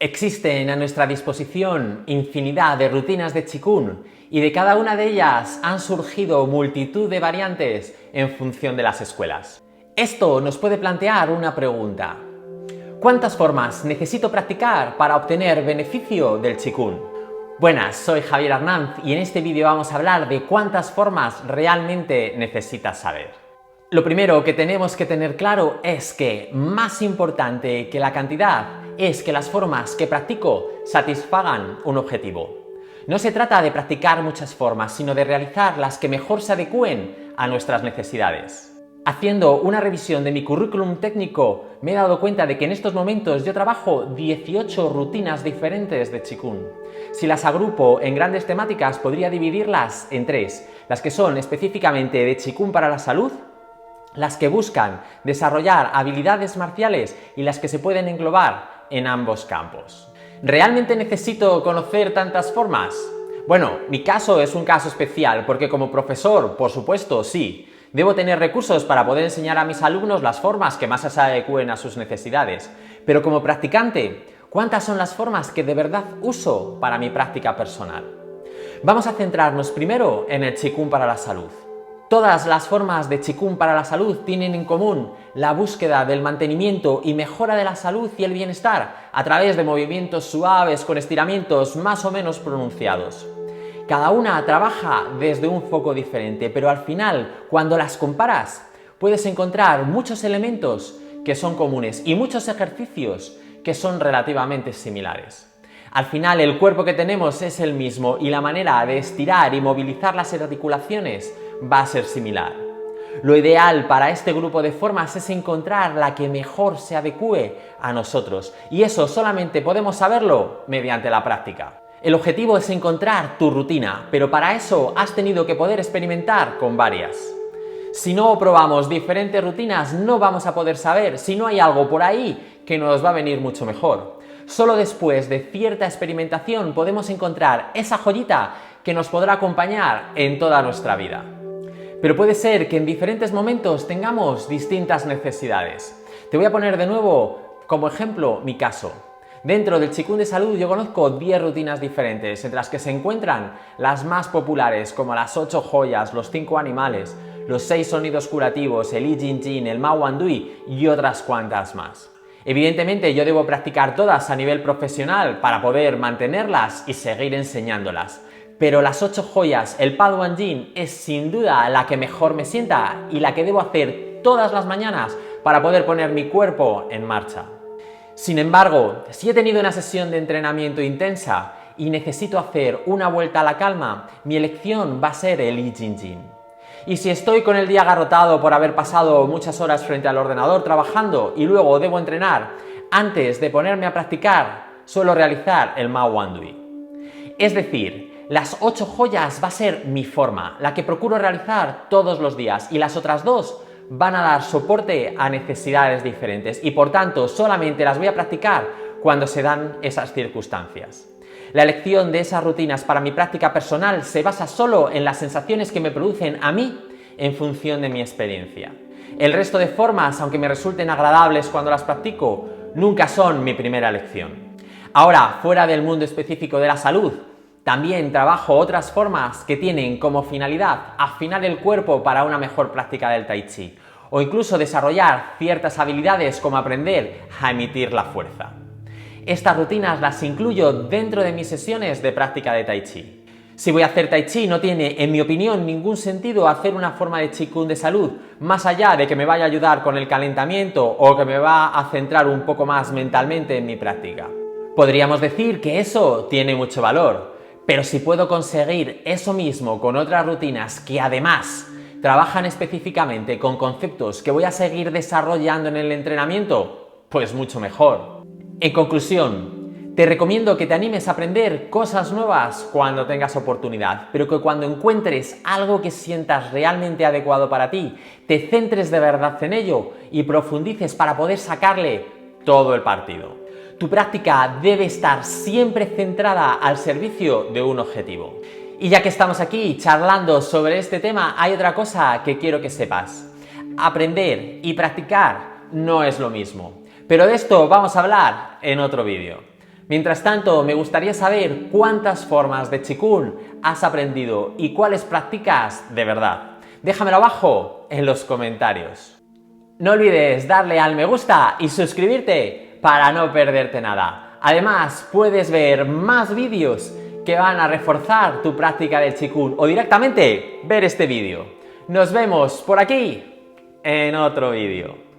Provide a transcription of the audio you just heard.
Existen a nuestra disposición infinidad de rutinas de Qigong y de cada una de ellas han surgido multitud de variantes en función de las escuelas. Esto nos puede plantear una pregunta. ¿Cuántas formas necesito practicar para obtener beneficio del Qigong? Buenas, soy Javier Arnanz y en este vídeo vamos a hablar de cuántas formas realmente necesitas saber. Lo primero que tenemos que tener claro es que más importante que la cantidad es que las formas que practico satisfagan un objetivo. No se trata de practicar muchas formas, sino de realizar las que mejor se adecúen a nuestras necesidades. Haciendo una revisión de mi currículum técnico, me he dado cuenta de que en estos momentos yo trabajo 18 rutinas diferentes de Qigong. Si las agrupo en grandes temáticas, podría dividirlas en tres: las que son específicamente de Qigong para la salud, las que buscan desarrollar habilidades marciales y las que se pueden englobar en ambos campos. ¿Realmente necesito conocer tantas formas? Bueno, mi caso es un caso especial porque como profesor, por supuesto, sí. Debo tener recursos para poder enseñar a mis alumnos las formas que más se adecúen a sus necesidades. Pero como practicante, ¿cuántas son las formas que de verdad uso para mi práctica personal? Vamos a centrarnos primero en el Qigong para la salud. Todas las formas de Qigong para la salud tienen en común la búsqueda del mantenimiento y mejora de la salud y el bienestar a través de movimientos suaves con estiramientos más o menos pronunciados. Cada una trabaja desde un foco diferente, pero al final, cuando las comparas, puedes encontrar muchos elementos que son comunes y muchos ejercicios que son relativamente similares. Al final, el cuerpo que tenemos es el mismo y la manera de estirar y movilizar las articulaciones va a ser similar. Lo ideal para este grupo de formas es encontrar la que mejor se adecúe a nosotros, y eso solamente podemos saberlo mediante la práctica. El objetivo es encontrar tu rutina, pero para eso has tenido que poder experimentar con varias. Si no probamos diferentes rutinas, no vamos a poder saber si no hay algo por ahí que nos va a venir mucho mejor. Solo después de cierta experimentación podemos encontrar esa joyita que nos podrá acompañar en toda nuestra vida. Pero puede ser que en diferentes momentos tengamos distintas necesidades. Te voy a poner de nuevo como ejemplo mi caso. Dentro del Qigong de salud yo conozco 10 rutinas diferentes, entre las que se encuentran las más populares como las 8 joyas, los 5 animales, los 6 sonidos curativos, el I Ching Ching, el Ma Wan Dui y otras cuantas más. Evidentemente yo debo practicar todas a nivel profesional para poder mantenerlas y seguir enseñándolas. Pero las 8 joyas, el Pad Wan Yin, es sin duda la que mejor me sienta y la que debo hacer todas las mañanas para poder poner mi cuerpo en marcha. Sin embargo, si he tenido una sesión de entrenamiento intensa y necesito hacer una vuelta a la calma, mi elección va a ser el I Ching Ching. Y si estoy con el día agarrotado por haber pasado muchas horas frente al ordenador trabajando y luego debo entrenar, antes de ponerme a practicar, suelo realizar el Ma Wan Dui. Es decir, las 8 joyas va a ser mi forma, la que procuro realizar todos los días, y las otras 2 van a dar soporte a necesidades diferentes y por tanto solamente las voy a practicar cuando se dan esas circunstancias. La elección de esas rutinas para mi práctica personal se basa solo en las sensaciones que me producen a mí en función de mi experiencia. El resto de formas, aunque me resulten agradables cuando las practico, nunca son mi primera elección. Ahora, fuera del mundo específico de la salud, también trabajo otras formas que tienen como finalidad afinar el cuerpo para una mejor práctica del Tai Chi, o incluso desarrollar ciertas habilidades como aprender a emitir la fuerza. Estas rutinas las incluyo dentro de mis sesiones de práctica de Tai Chi. Si voy a hacer Tai Chi, no tiene, en mi opinión, ningún sentido hacer una forma de Qigong de salud, más allá de que me vaya a ayudar con el calentamiento o que me va a centrar un poco más mentalmente en mi práctica. Podríamos decir que eso tiene mucho valor. Pero si puedo conseguir eso mismo con otras rutinas que además trabajan específicamente con conceptos que voy a seguir desarrollando en el entrenamiento, pues mucho mejor. En conclusión, te recomiendo que te animes a aprender cosas nuevas cuando tengas oportunidad, pero que cuando encuentres algo que sientas realmente adecuado para ti, te centres de verdad en ello y profundices para poder sacarle todo el partido. Tu práctica debe estar siempre centrada al servicio de un objetivo. Y ya que estamos aquí charlando sobre este tema, hay otra cosa que quiero que sepas. Aprender y practicar no es lo mismo. Pero de esto vamos a hablar en otro vídeo. Mientras tanto, me gustaría saber cuántas formas de Qigong has aprendido y cuáles practicas de verdad. Déjamelo abajo en los comentarios. No olvides darle al me gusta y suscribirte para no perderte nada. Además, puedes ver más vídeos que van a reforzar tu práctica del Qigong o directamente ver este vídeo. Nos vemos por aquí en otro vídeo.